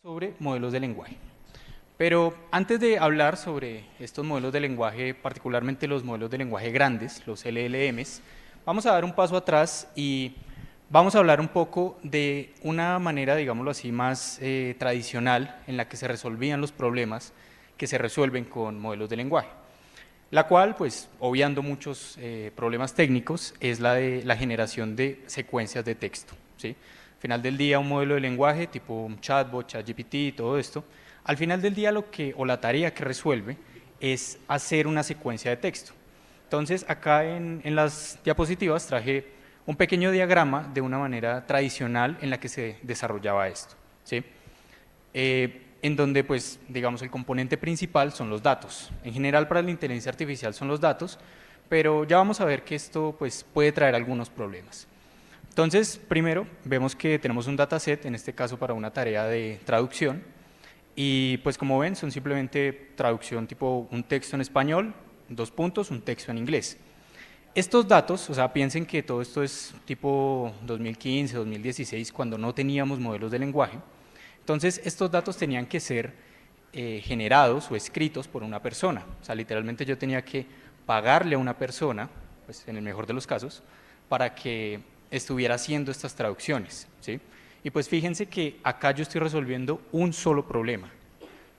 Sobre modelos de lenguaje. Pero antes de hablar sobre estos modelos de lenguaje, particularmente los modelos de lenguaje grandes, los LLMs, vamos a dar un paso atrás y vamos a hablar un poco de una manera, digámoslo así, más tradicional en la que se resolvían los problemas que se resuelven con modelos de lenguaje. La cual, pues, obviando muchos problemas técnicos, es la de la generación de secuencias de texto, ¿sí? Al final del día, un modelo de lenguaje tipo un chatbot, ChatGPT y todo esto, al final del día o la tarea que resuelve es hacer una secuencia de texto. Entonces, acá en las diapositivas traje un pequeño diagrama de una manera tradicional en la que se desarrollaba esto, ¿sí? En donde, pues, digamos, el componente principal son los datos. En general, para la inteligencia artificial son los datos, pero ya vamos a ver que esto, pues, puede traer algunos problemas. Entonces, primero, vemos que tenemos un dataset, en este caso para una tarea de traducción, y pues como ven, son simplemente traducción tipo un texto en español, dos puntos, un texto en inglés. Estos datos, o sea, piensen que todo esto es tipo 2015, 2016, cuando no teníamos modelos de lenguaje. Entonces, estos datos tenían que ser generados o escritos por una persona. O sea, literalmente yo tenía que pagarle a una persona, pues en el mejor de los casos, para que estuviera haciendo estas traducciones, ¿sí? Y pues fíjense que acá yo estoy resolviendo un solo problema,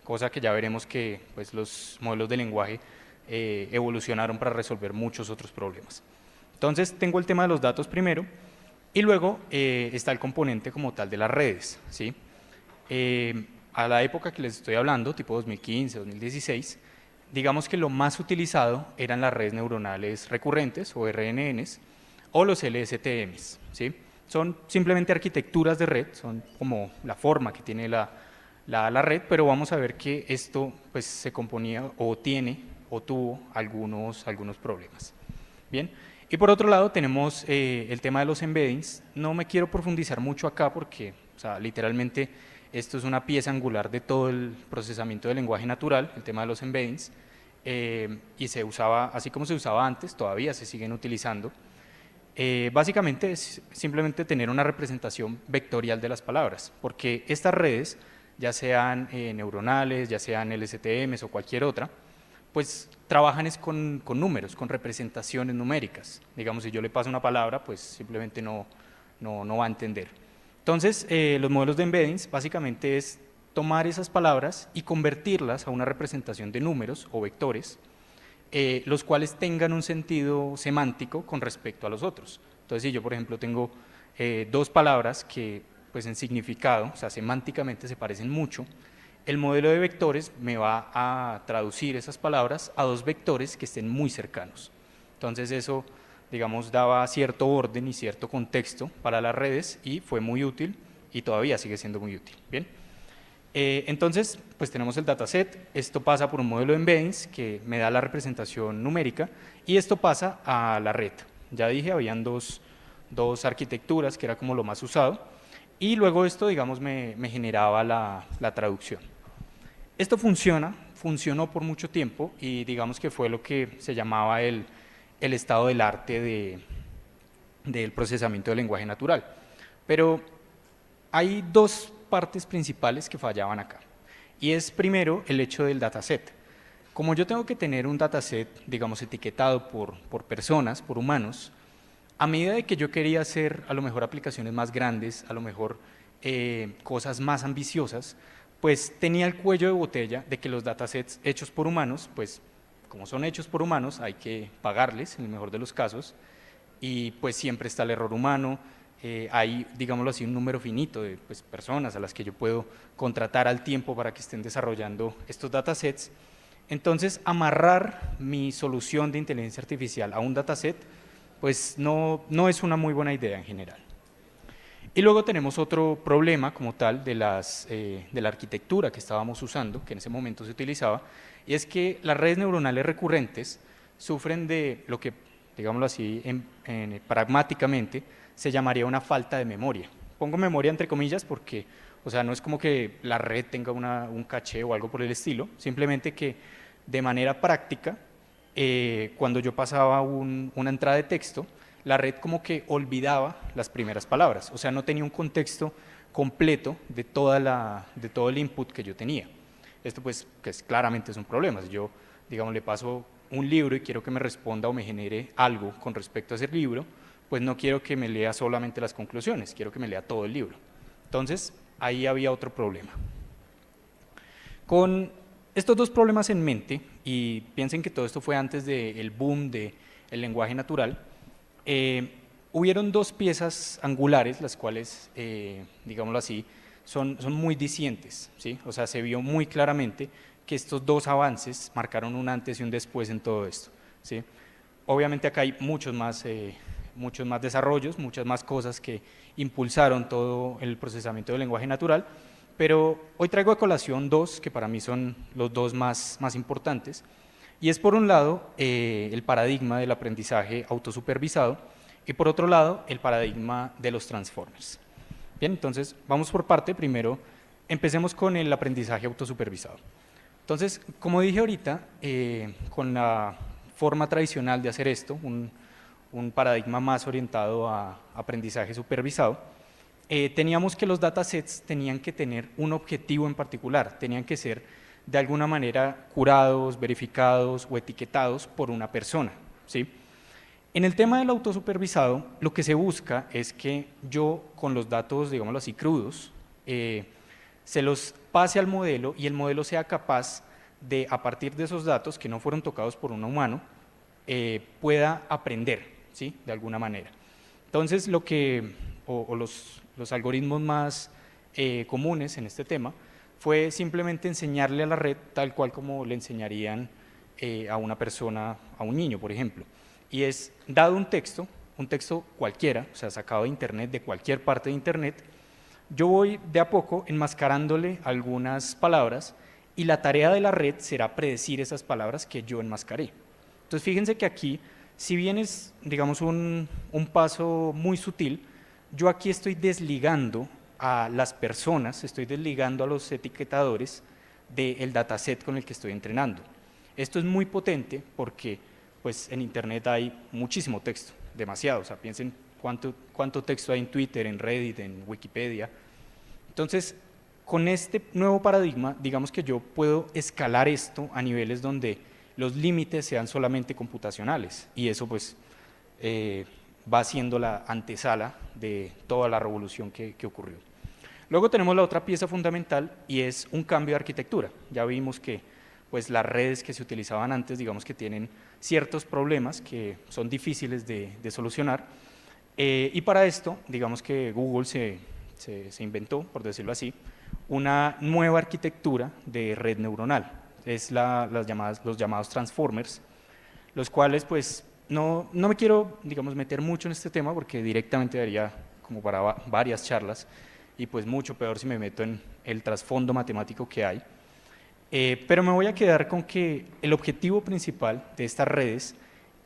cosa que ya veremos que pues, los modelos de lenguaje evolucionaron para resolver muchos otros problemas. Entonces tengo el tema de los datos primero y luego está el componente como tal de las redes, ¿sí? A la época que les estoy hablando, tipo 2015, 2016, digamos que lo más utilizado eran las redes neuronales recurrentes o RNNs o los LSTMs, ¿sí? Son simplemente arquitecturas de red, son como la forma que tiene la red, pero vamos a ver que esto pues, se componía o tiene o tuvo algunos problemas. Bien, y por otro lado tenemos el tema de los embeddings. No me quiero profundizar mucho acá porque, o sea, literalmente esto es una pieza angular de todo el procesamiento del lenguaje natural, el tema de los embeddings, y se usaba, así como se usaba antes, todavía se siguen utilizando. Básicamente es simplemente tener una representación vectorial de las palabras, porque estas redes, ya sean neuronales, ya sean LSTMs o cualquier otra, pues trabajan es con números, con representaciones numéricas. Digamos, si yo le paso una palabra, pues simplemente no va a entender. Entonces, los modelos de embeddings básicamente es tomar esas palabras y convertirlas a una representación de números o vectores, los cuales tengan un sentido semántico con respecto a los otros. Entonces, si yo, por ejemplo, tengo dos palabras que pues, en significado, o sea, semánticamente se parecen mucho, el modelo de vectores me va a traducir esas palabras a dos vectores que estén muy cercanos. Entonces, eso, digamos, daba cierto orden y cierto contexto para las redes y fue muy útil y todavía sigue siendo muy útil. Bien. Entonces, pues tenemos el dataset, esto pasa por un modelo de embeddings que me da la representación numérica y esto pasa a la red. Ya dije, habían dos arquitecturas que era como lo más usado y luego esto, digamos, me generaba la traducción. Esto funcionó por mucho tiempo y digamos que fue lo que se llamaba el estado del arte del procesamiento del lenguaje natural. Pero hay dos partes principales que fallaban acá. Y es primero el hecho del dataset. Como yo tengo que tener un dataset, digamos, etiquetado por personas, por humanos, a medida de que yo quería hacer a lo mejor aplicaciones más grandes, a lo mejor cosas más ambiciosas, pues tenía el cuello de botella de que los datasets hechos por humanos, pues como son hechos por humanos, hay que pagarles en el mejor de los casos, y pues siempre está el error humano. Hay, digámoslo así, un número finito de pues, personas a las que yo puedo contratar al tiempo para que estén desarrollando estos datasets. Entonces, amarrar mi solución de inteligencia artificial a un dataset, pues no es una muy buena idea en general. Y luego tenemos otro problema como tal de la arquitectura que estábamos usando, que en ese momento se utilizaba, y es que las redes neuronales recurrentes sufren de lo que, digámoslo así, pragmáticamente, se llamaría una falta de memoria. Pongo memoria entre comillas porque, o sea, no es como que la red tenga un caché o algo por el estilo, simplemente que de manera práctica, cuando yo pasaba una entrada de texto, la red como que olvidaba las primeras palabras, o sea, no tenía un contexto completo de todo el input que yo tenía. Esto pues que claramente es un problema. Si yo, digamos, le paso un libro y quiero que me responda o me genere algo con respecto a ese libro, pues no quiero que me lea solamente las conclusiones, quiero que me lea todo el libro. Entonces, ahí había otro problema. Con estos dos problemas en mente, y piensen que todo esto fue antes del boom del lenguaje natural, hubieron dos piezas angulares, las cuales, digámoslo así, son muy discientes, ¿sí? O sea, se vio muy claramente que estos dos avances marcaron un antes y un después en todo esto, ¿sí? Obviamente acá hay muchos más desarrollos, muchas más cosas que impulsaron todo el procesamiento del lenguaje natural, pero hoy traigo a colación dos que para mí son los dos más importantes, y es por un lado el paradigma del aprendizaje autosupervisado y por otro lado el paradigma de los transformers. Bien, entonces vamos por parte. Primero empecemos con el aprendizaje autosupervisado. Entonces, como dije ahorita, con la forma tradicional de hacer esto, un paradigma más orientado a aprendizaje supervisado, teníamos que los datasets tenían que tener un objetivo en particular, tenían que ser de alguna manera curados, verificados o etiquetados por una persona, ¿sí? En el tema del autosupervisado, lo que se busca es que yo con los datos, digámoslo así, crudos, se los pase al modelo y el modelo sea capaz de, a partir de esos datos que no fueron tocados por un humano, pueda aprender, ¿sí? De alguna manera. Entonces, los algoritmos más comunes en este tema fue simplemente enseñarle a la red tal cual como le enseñarían a una persona, a un niño, por ejemplo. Y es, dado un texto cualquiera, o sea, sacado de internet, de cualquier parte de internet, yo voy de a poco enmascarándole algunas palabras y la tarea de la red será predecir esas palabras que yo enmascaré. Entonces, fíjense que aquí, si bien es, digamos, un paso muy sutil, yo aquí estoy desligando a las personas, estoy desligando a los etiquetadores del dataset con el que estoy entrenando. Esto es muy potente porque pues, en internet hay muchísimo texto, demasiado, o sea, piensen cuánto texto hay en Twitter, en Reddit, en Wikipedia. Entonces, con este nuevo paradigma, digamos que yo puedo escalar esto a niveles donde los límites sean solamente computacionales, y eso pues va siendo la antesala de toda la revolución que ocurrió. Luego tenemos la otra pieza fundamental y es un cambio de arquitectura. Ya vimos que pues, las redes que se utilizaban antes, digamos que tienen ciertos problemas que son difíciles de solucionar, y para esto, digamos que Google se inventó, por decirlo así, una nueva arquitectura de red neuronal. Es los llamados transformers, los cuales pues no me quiero, digamos, meter mucho en este tema porque directamente daría como para varias charlas y pues mucho peor si me meto en el trasfondo matemático que hay. Pero me voy a quedar con que el objetivo principal de estas redes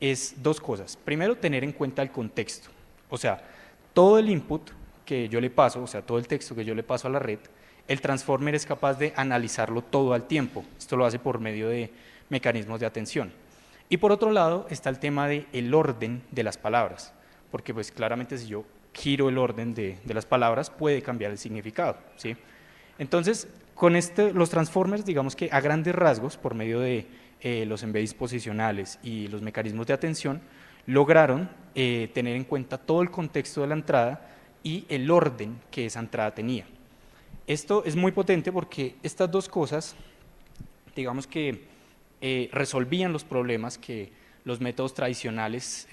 es dos cosas. Primero, tener en cuenta el contexto, o sea, todo el input que yo le paso, o sea, todo el texto que yo le paso a la red, el transformer es capaz de analizarlo todo al tiempo. Esto lo hace por medio de mecanismos de atención. Y por otro lado está el tema del orden de las palabras, porque pues claramente si yo giro el orden de las palabras puede cambiar el significado, ¿sí? Entonces, con los transformers, digamos que a grandes rasgos, por medio de los embeddings posicionales y los mecanismos de atención, lograron tener en cuenta todo el contexto de la entrada y el orden que esa entrada tenía. Esto es muy potente porque estas dos cosas, digamos que resolvían los problemas que los métodos tradicionales,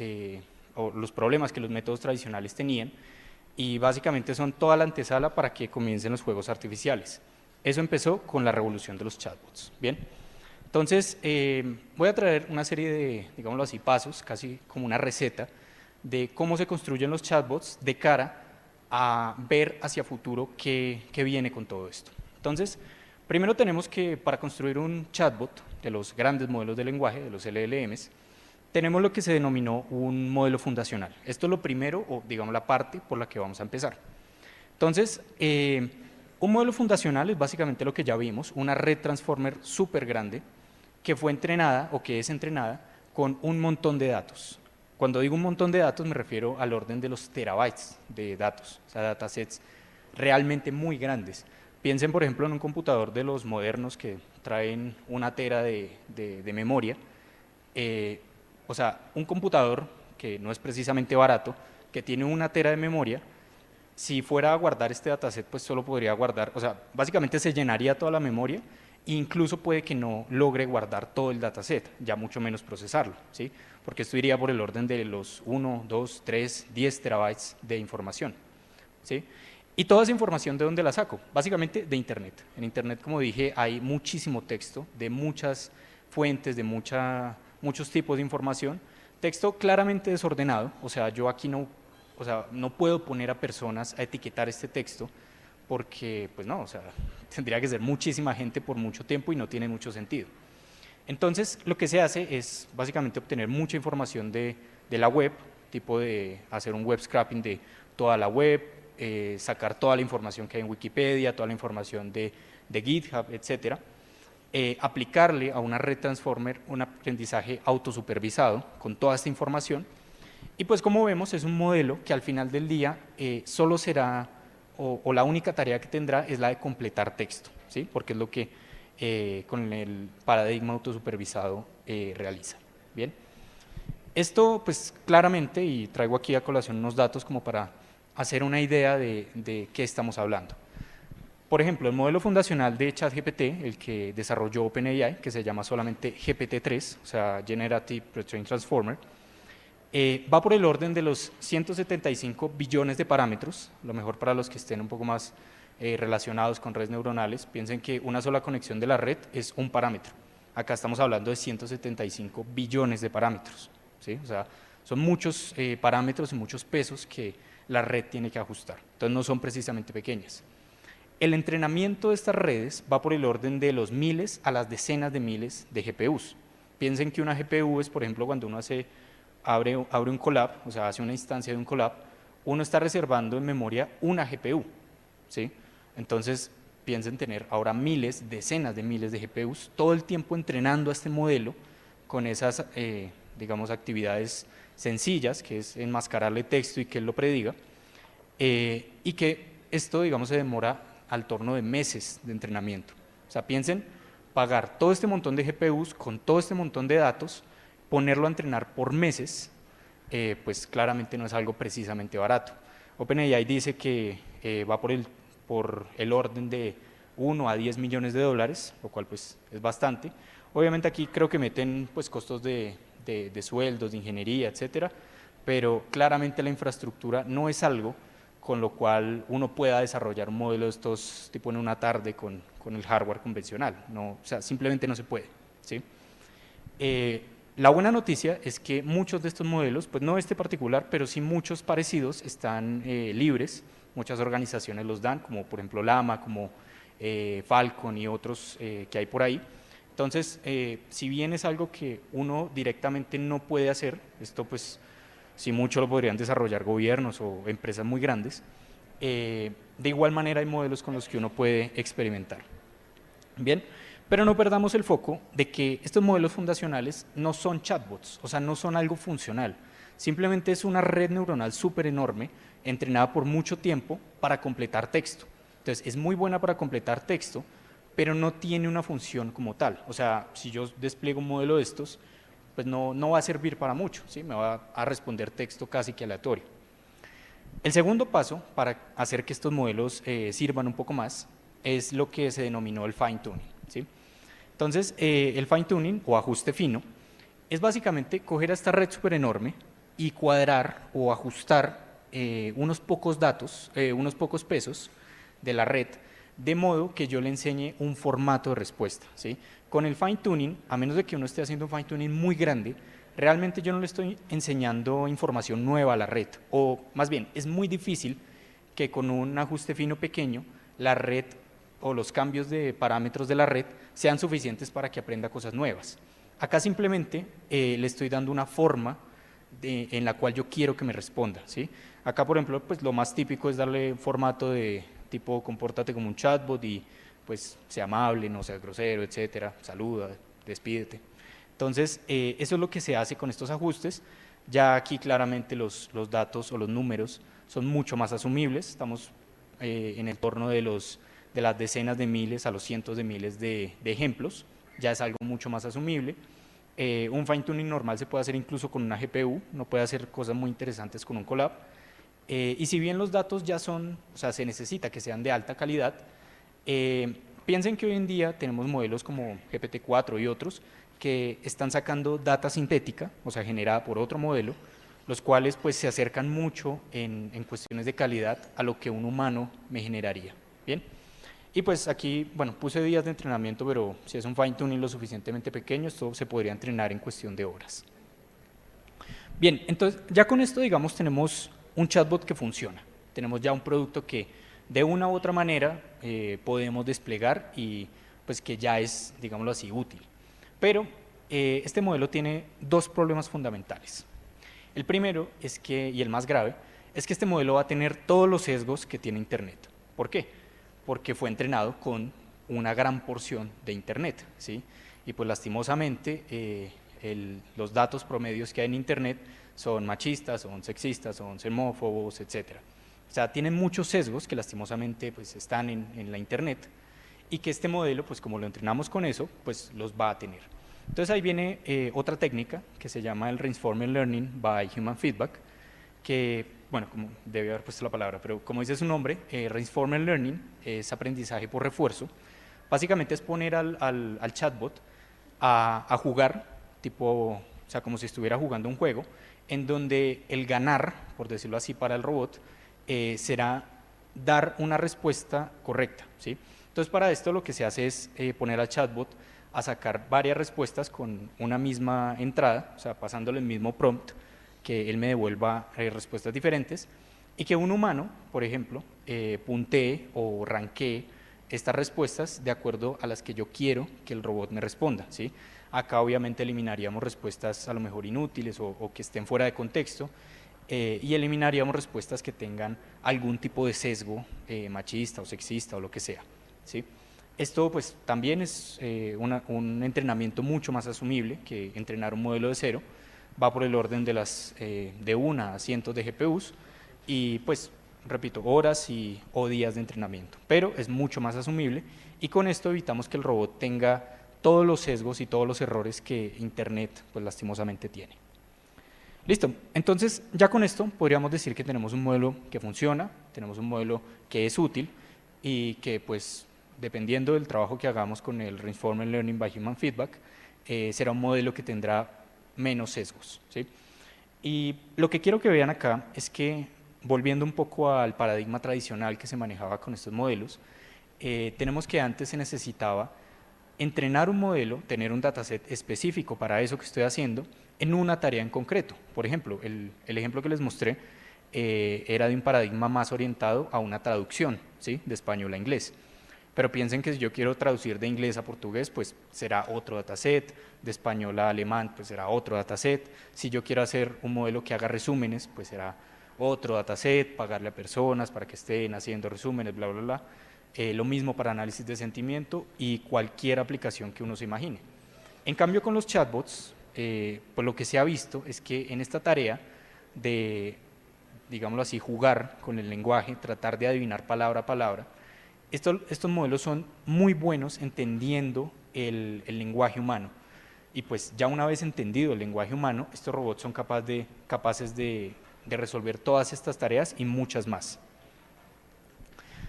o los problemas que los métodos tradicionales tenían, y básicamente son toda la antesala para que comiencen los juegos artificiales. Eso empezó con la revolución de los chatbots. Bien, entonces voy a traer una serie de, digámoslo así, pasos, casi como una receta, de cómo se construyen los chatbots de cara a ver hacia futuro qué viene con todo esto. Entonces, primero tenemos que para construir un chatbot de los grandes modelos de lenguaje, de los LLMs, tenemos lo que se denominó un modelo fundacional. Esto es lo primero, o digamos la parte por la que vamos a empezar. Entonces, un modelo fundacional es básicamente lo que ya vimos, una red transformer súper grande que fue entrenada o que es entrenada con un montón de datos. Cuando digo un montón de datos me refiero al orden de los terabytes de datos, o sea, datasets realmente muy grandes. Piensen, por ejemplo, en un computador de los modernos que traen 1 tera de memoria. eh, o sea, un computador que no es precisamente barato, que tiene 1 tera de memoria, si fuera a guardar este dataset, pues solo podría guardar, o sea, básicamente se llenaría toda la memoria e incluso puede que no logre guardar todo el dataset, ya mucho menos procesarlo, ¿sí? Porque esto iría por el orden de los 1, 2, 3, 10 terabytes de información, ¿sí? Y toda esa información, ¿de dónde la saco? Básicamente de Internet. En Internet, como dije, hay muchísimo texto de muchas fuentes, de muchos tipos de información. Texto claramente desordenado, o sea, yo aquí no, o sea, no puedo poner a personas a etiquetar este texto porque, pues no, o sea, tendría que ser muchísima gente por mucho tiempo y no tiene mucho sentido. Entonces, lo que se hace es básicamente obtener mucha información de la web, tipo de hacer un web scraping de toda la web, sacar toda la información que hay en Wikipedia, toda la información de GitHub, etcétera, aplicarle a una red transformer un aprendizaje autosupervisado con toda esta información. Y pues como vemos es un modelo que al final del día solo será, o la única tarea que tendrá es la de completar texto, ¿sí? Porque es lo que con el paradigma autosupervisado realiza. Bien, esto pues claramente, y traigo aquí a colación unos datos como para hacer una idea de qué estamos hablando. Por ejemplo, el modelo fundacional de ChatGPT, el que desarrolló OpenAI, que se llama solamente GPT-3, o sea, Generative Pre-trained Transformer, va por el orden de los 175 billones de parámetros, lo mejor para los que estén un poco más relacionados con redes neuronales. Piensen que una sola conexión de la red es un parámetro. Acá estamos hablando de 175 billones de parámetros, ¿sí? O sea, son muchos parámetros y muchos pesos que la red tiene que ajustar. Entonces no son precisamente pequeñas. El entrenamiento de estas redes va por el orden de los miles a las decenas de miles de GPUs. Piensen que una GPU es, por ejemplo, cuando uno abre un collab, o sea, hace una instancia de un collab, uno está reservando en memoria una GPU, ¿sí? Entonces, piensen tener ahora miles, decenas de miles de GPUs, todo el tiempo entrenando a este modelo con esas, digamos, actividades sencillas, que es enmascararle texto y que él lo prediga, y que esto, digamos, se demora al torno de meses de entrenamiento. O sea, piensen pagar todo este montón de GPUs con todo este montón de datos, ponerlo a entrenar por meses, pues claramente no es algo precisamente barato. OpenAI dice que va por el orden de 1 a 10 millones de dólares, lo cual pues es bastante. Obviamente aquí creo que meten pues costos de sueldos, de ingeniería, etcétera, pero claramente la infraestructura no es algo con lo cual uno pueda desarrollar un modelo de estos tipo en una tarde con el hardware convencional. No, o sea, simplemente no se puede, ¿sí? La buena noticia es que muchos de estos modelos, pues no este particular, pero sí muchos parecidos, están libres. Muchas organizaciones los dan, como por ejemplo Llama, como Falcon y otros que hay por ahí. Entonces, si bien es algo que uno directamente no puede hacer, esto pues si mucho lo podrían desarrollar gobiernos o empresas muy grandes, de igual manera hay modelos con los que uno puede experimentar. Bien, pero no perdamos el foco de que estos modelos fundacionales no son chatbots, o sea, no son algo funcional. Simplemente es una red neuronal súper enorme, entrenada por mucho tiempo para completar texto. Entonces, es muy buena para completar texto, pero no tiene una función como tal. O sea, si yo despliego un modelo de estos, pues no va a servir para mucho, ¿sí? Me va a responder texto casi que aleatorio. El segundo paso para hacer que estos modelos sirvan un poco más es lo que se denominó el fine tuning, ¿sí? Entonces, el fine tuning o ajuste fino es básicamente coger a esta red súper enorme y cuadrar o ajustar unos pocos datos, unos pocos pesos de la red, de modo que yo le enseñe un formato de respuesta, ¿sí? Con el fine tuning, a menos de que uno esté haciendo un fine tuning muy grande, realmente yo no le estoy enseñando información nueva a la red, o más bien, es muy difícil que con un ajuste fino pequeño la red o los cambios de parámetros de la red sean suficientes para que aprenda cosas nuevas. Acá simplemente le estoy dando una forma en la cual yo quiero que me responda, ¿sí? Acá, por ejemplo, pues lo más típico es darle un formato de tipo compórtate como un chatbot y pues sea amable, no seas grosero, etcétera, saluda, despídete. Entonces, eso es lo que se hace con estos ajustes. Ya aquí claramente los datos o los números son mucho más asumibles, estamos en el torno de las decenas de miles a los cientos de miles de ejemplos, ya es algo mucho más asumible. Un fine tuning normal se puede hacer incluso con una GPU, no puede hacer cosas muy interesantes con un Colab. Y si bien los datos ya son, o sea, se necesita que sean de alta calidad, piensen que hoy en día tenemos modelos como GPT-4 y otros que están sacando data sintética, o sea, generada por otro modelo, los cuales pues se acercan mucho en cuestiones de calidad a lo que un humano me generaría. Bien. Y pues aquí, bueno, puse días de entrenamiento, pero si es un fine tuning lo suficientemente pequeño, esto se podría entrenar en cuestión de horas. Bien, entonces ya con esto, digamos, tenemos un chatbot que funciona. Tenemos ya un producto que de una u otra manera podemos desplegar y pues que ya es, digámoslo así, útil. Pero este modelo tiene dos problemas fundamentales. El primero es que, y el más grave, es que este modelo va a tener todos los sesgos que tiene Internet. ¿Por qué? Porque fue entrenado con una gran porción de Internet, ¿sí? Y pues lastimosamente los datos promedios que hay en Internet son machistas, son sexistas, son xenófobos, etc. O sea, tienen muchos sesgos que lastimosamente pues, están en la Internet y que este modelo, pues como lo entrenamos con eso, pues los va a tener. Entonces ahí viene otra técnica que se llama el Reinforcement Learning by Human Feedback, que, bueno, como debe haber puesto la palabra, pero como dice su nombre, Reinforcement Learning es aprendizaje por refuerzo. Básicamente es poner al chatbot a jugar, tipo, o sea, como si estuviera jugando un juego, en donde el ganar, por decirlo así, para el robot, será dar una respuesta correcta, ¿sí? Entonces, para esto lo que se hace es poner al chatbot a sacar varias respuestas con una misma entrada, o sea, pasándole el mismo prompt, que él me devuelva respuestas diferentes, y que un humano, por ejemplo, puntee o ranquee estas respuestas de acuerdo a las que yo quiero que el robot me responda, ¿sí? Acá obviamente eliminaríamos respuestas a lo mejor inútiles o que estén fuera de contexto, y eliminaríamos respuestas que tengan algún tipo de sesgo machista o sexista o lo que sea, ¿sí? Esto pues también es un entrenamiento mucho más asumible que entrenar un modelo de cero, va por el orden de una a cientos de GPUs y pues repito, horas o días de entrenamiento, pero es mucho más asumible y con esto evitamos que el robot tenga todos los sesgos y todos los errores que Internet pues lastimosamente tiene. Listo, entonces ya con esto podríamos decir que tenemos un modelo que funciona, tenemos un modelo que es útil y que pues dependiendo del trabajo que hagamos con el Reinforcement Learning by Human Feedback, será un modelo que tendrá menos sesgos, ¿sí? Y lo que quiero que vean acá es que, volviendo un poco al paradigma tradicional que se manejaba con estos modelos, tenemos que antes se necesitaba entrenar un modelo, tener un dataset específico para eso que estoy haciendo, en una tarea en concreto. Por ejemplo, el ejemplo que les mostré era de un paradigma más orientado a una traducción, ¿sí? De español a inglés. Pero piensen que si yo quiero traducir de inglés a portugués, pues será otro dataset, de español a alemán, pues será otro dataset. Si yo quiero hacer un modelo que haga resúmenes, pues será otro dataset, pagarle a personas para que estén haciendo resúmenes, bla, bla, bla. Lo mismo para análisis de sentimiento y cualquier aplicación que uno se imagine. En cambio, con los chatbots, pues lo que se ha visto es que en esta tarea de, digámoslo así, jugar con el lenguaje, tratar de adivinar palabra a palabra, estos modelos son muy buenos entendiendo el lenguaje humano. Y pues ya una vez entendido el lenguaje humano, estos robots son capaces de resolver todas estas tareas y muchas más.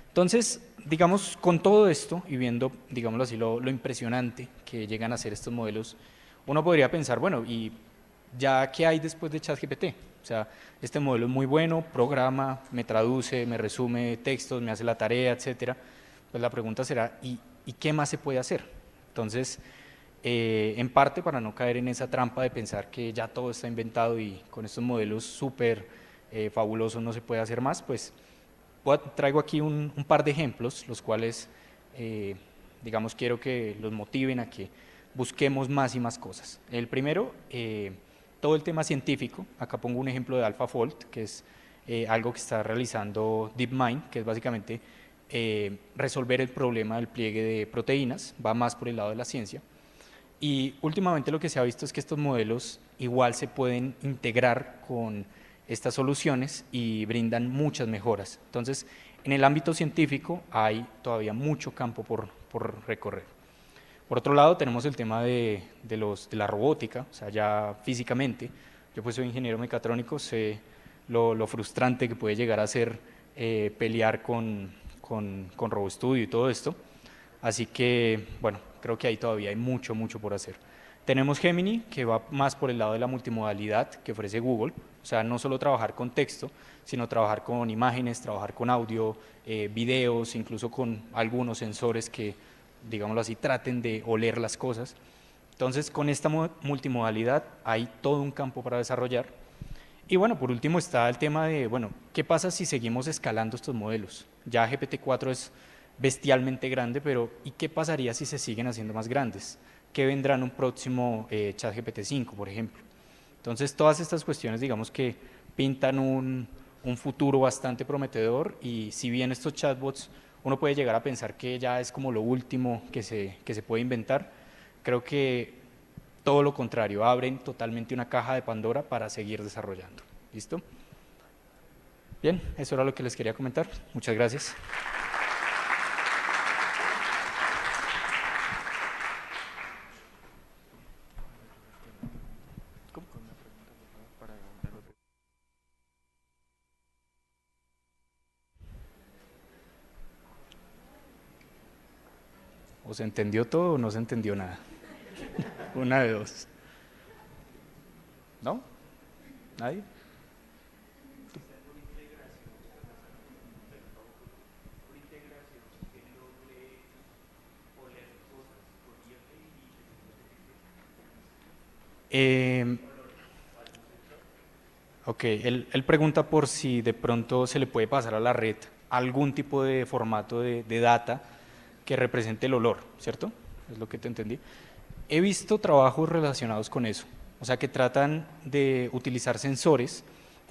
Entonces, digamos, con todo esto y viendo, digámoslo así, lo impresionante que llegan a ser estos modelos, uno podría pensar, bueno, ¿y ya qué hay después de ChatGPT? O sea, este modelo es muy bueno, programa, me traduce, me resume textos, me hace la tarea, etcétera. Pues la pregunta será, ¿y qué más se puede hacer? Entonces, en parte para no caer en esa trampa de pensar que ya todo está inventado y con estos modelos súper fabulosos no se puede hacer más, pues traigo aquí un par de ejemplos, los cuales, digamos, quiero que los motiven a que busquemos más y más cosas. El primero, todo el tema científico. Acá pongo un ejemplo de AlphaFold, que es algo que está realizando DeepMind, que es básicamente resolver el problema del pliegue de proteínas, va más por el lado de la ciencia. Y últimamente lo que se ha visto es que estos modelos igual se pueden integrar con estas soluciones y brindan muchas mejoras. Entonces, En el ámbito científico hay todavía mucho campo por recorrer. Por otro lado, tenemos el tema de la robótica, o sea, ya físicamente. Yo pues soy ingeniero mecatrónico, sé lo frustrante que puede llegar a ser pelear con RoboStudio y todo esto. Así que, bueno, creo que ahí todavía hay mucho por hacer. Tenemos Gemini, que va más por el lado de la multimodalidad que ofrece Google, o sea, no solo trabajar con texto, sino trabajar con imágenes, trabajar con audio, videos, incluso con algunos sensores que, digámoslo así, traten de oler las cosas. Entonces, con esta multimodalidad hay todo un campo para desarrollar. Y bueno, por último está el tema de, bueno, ¿qué pasa si seguimos escalando estos modelos? Ya GPT-4 es bestialmente grande, pero ¿y qué pasaría si se siguen haciendo más grandes? ¿Qué vendrá en un próximo ChatGPT-5, por ejemplo? Entonces, todas estas cuestiones, digamos que pintan un futuro bastante prometedor, y si bien estos chatbots uno puede llegar a pensar que ya es como lo último que se puede inventar, creo que todo lo contrario, abren totalmente una caja de Pandora para seguir desarrollando. ¿Listo? Bien, eso era lo que les quería comentar. Muchas gracias. ¿O se entendió todo o no se entendió nada? Una de dos. ¿No? ¿Nadie? Eh, ok, él pregunta por si de pronto se le puede pasar a la red algún tipo de formato de data que represente el olor, ¿cierto? Es lo que te entendí. He visto trabajos relacionados con eso, o sea, que tratan de utilizar sensores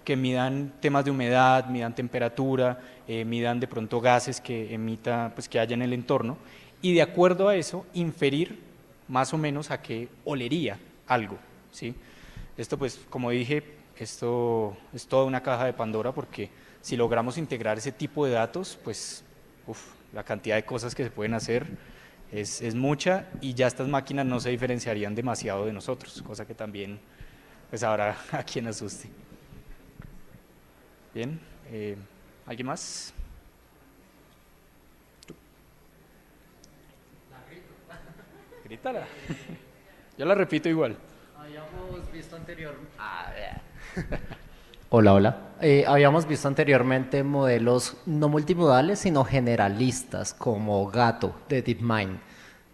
que midan temas de humedad, midan temperatura, midan de pronto gases que emita, pues que haya en el entorno, y de acuerdo a eso inferir más o menos a qué olería algo, ¿sí? Esto pues, como dije, esto es toda una caja de Pandora, porque si logramos integrar ese tipo de datos, pues la cantidad de cosas que se pueden hacer es mucha, y ya estas máquinas no se diferenciarían demasiado de nosotros, cosa que también pues habrá a quien asuste. Bien, ¿alguien más? Grítala. Yo la repito igual. Habíamos visto anterior... Hola, hola. Habíamos visto anteriormente modelos no multimodales, sino generalistas, como Gato de DeepMind.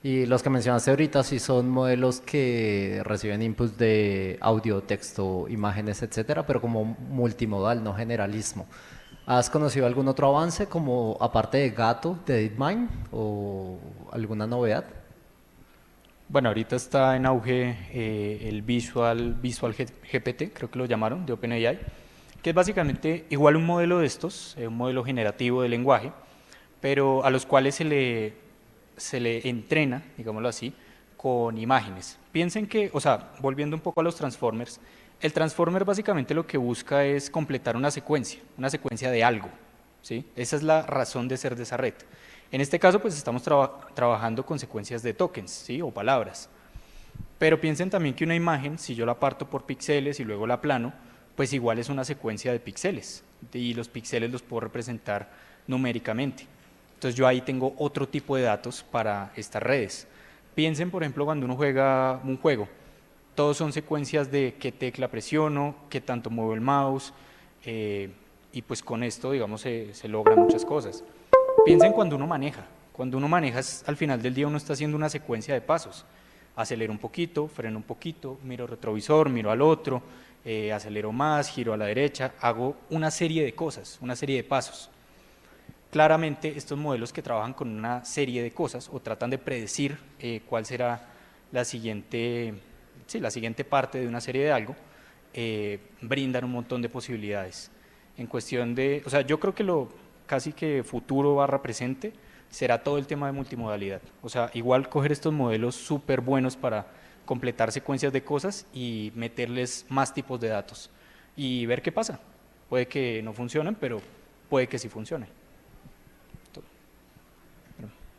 Y los que mencionaste ahorita sí son modelos que reciben inputs de audio, texto, imágenes, etcétera, pero como multimodal, no generalismo. ¿Has conocido algún otro avance como aparte de Gato de DeepMind o alguna novedad? Bueno, ahorita está en auge el Visual GPT, creo que lo llamaron, de OpenAI, que es básicamente igual un modelo de estos, un modelo generativo de lenguaje, pero a los cuales se le entrena, digámoslo así, con imágenes. Piensen que, o sea, volviendo un poco a los transformers, el transformer básicamente lo que busca es completar una secuencia de algo, ¿sí? Esa es la razón de ser de esa red. En este caso, pues estamos trabajando con secuencias de tokens, ¿sí? O palabras. Pero piensen también que una imagen, si yo la parto por píxeles y luego la plano, pues igual es una secuencia de píxeles, y los píxeles los puedo representar numéricamente. Entonces yo ahí tengo otro tipo de datos para estas redes. Piensen, por ejemplo, cuando uno juega un juego, todos son secuencias de qué tecla presiono, qué tanto muevo el mouse, y pues con esto, digamos, se logran muchas cosas. Piensen cuando uno maneja al final del día uno está haciendo una secuencia de pasos. Acelero un poquito, freno un poquito, miro retrovisor, miro al otro, acelero más, giro a la derecha, hago una serie de cosas, una serie de pasos. Claramente estos modelos que trabajan con una serie de cosas o tratan de predecir cuál será la siguiente, sí, la siguiente parte de una serie de algo, brindan un montón de posibilidades. En cuestión de, o sea, yo creo que lo casi que futuro barra presente será todo el tema de multimodalidad. O sea, igual coger estos modelos súper buenos para completar secuencias de cosas y meterles más tipos de datos y ver qué pasa. Puede que no funcionen, pero puede que sí funcione.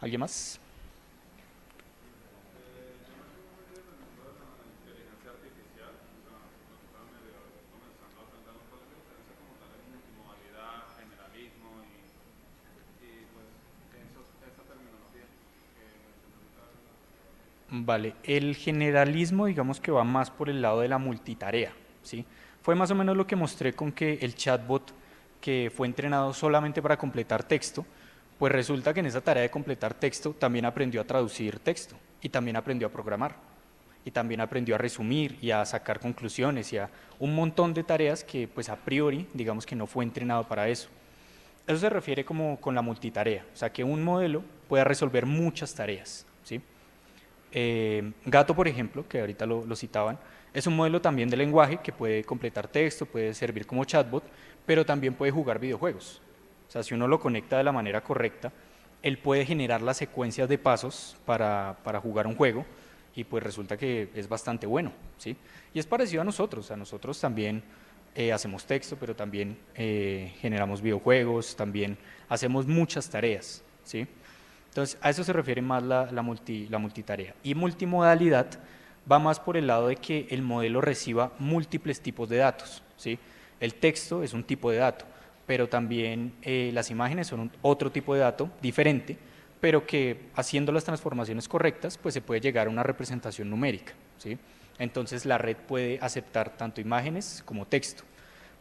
¿Alguien más? Vale, el generalismo digamos que va más por el lado de la multitarea, ¿sí? Fue más o menos lo que mostré con que el chatbot que fue entrenado solamente para completar texto, pues resulta que en esa tarea de completar texto también aprendió a traducir texto y también aprendió a programar y también aprendió a resumir y a sacar conclusiones y a un montón de tareas que pues a priori digamos que no fue entrenado para eso. Eso se refiere como con la multitarea, o sea que un modelo pueda resolver muchas tareas, ¿sí? Gato, por ejemplo, que ahorita lo citaban, es un modelo también de lenguaje que puede completar texto, puede servir como chatbot, pero también puede jugar videojuegos. O sea, si uno lo conecta de la manera correcta, él puede generar las secuencias de pasos para jugar un juego y pues resulta que es bastante bueno, ¿sí? Y es parecido a nosotros también hacemos texto, pero también generamos videojuegos, también hacemos muchas tareas, ¿sí? Entonces, a eso se refiere más la multitarea. Y multimodalidad va más por el lado de que el modelo reciba múltiples tipos de datos, ¿sí? El texto es un tipo de dato, pero también las imágenes son otro tipo de dato diferente, pero que haciendo las transformaciones correctas, pues se puede llegar a una representación numérica, ¿sí? Entonces, la red puede aceptar tanto imágenes como texto.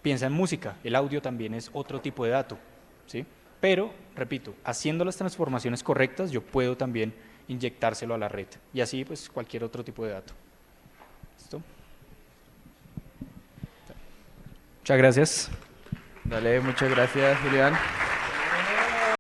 Piensa en música, el audio también es otro tipo de dato, ¿sí? Pero, repito, haciendo las transformaciones correctas, yo puedo también inyectárselo a la red. Y así, pues, cualquier otro tipo de dato. ¿Listo? Muchas gracias. Dale, muchas gracias, Julián.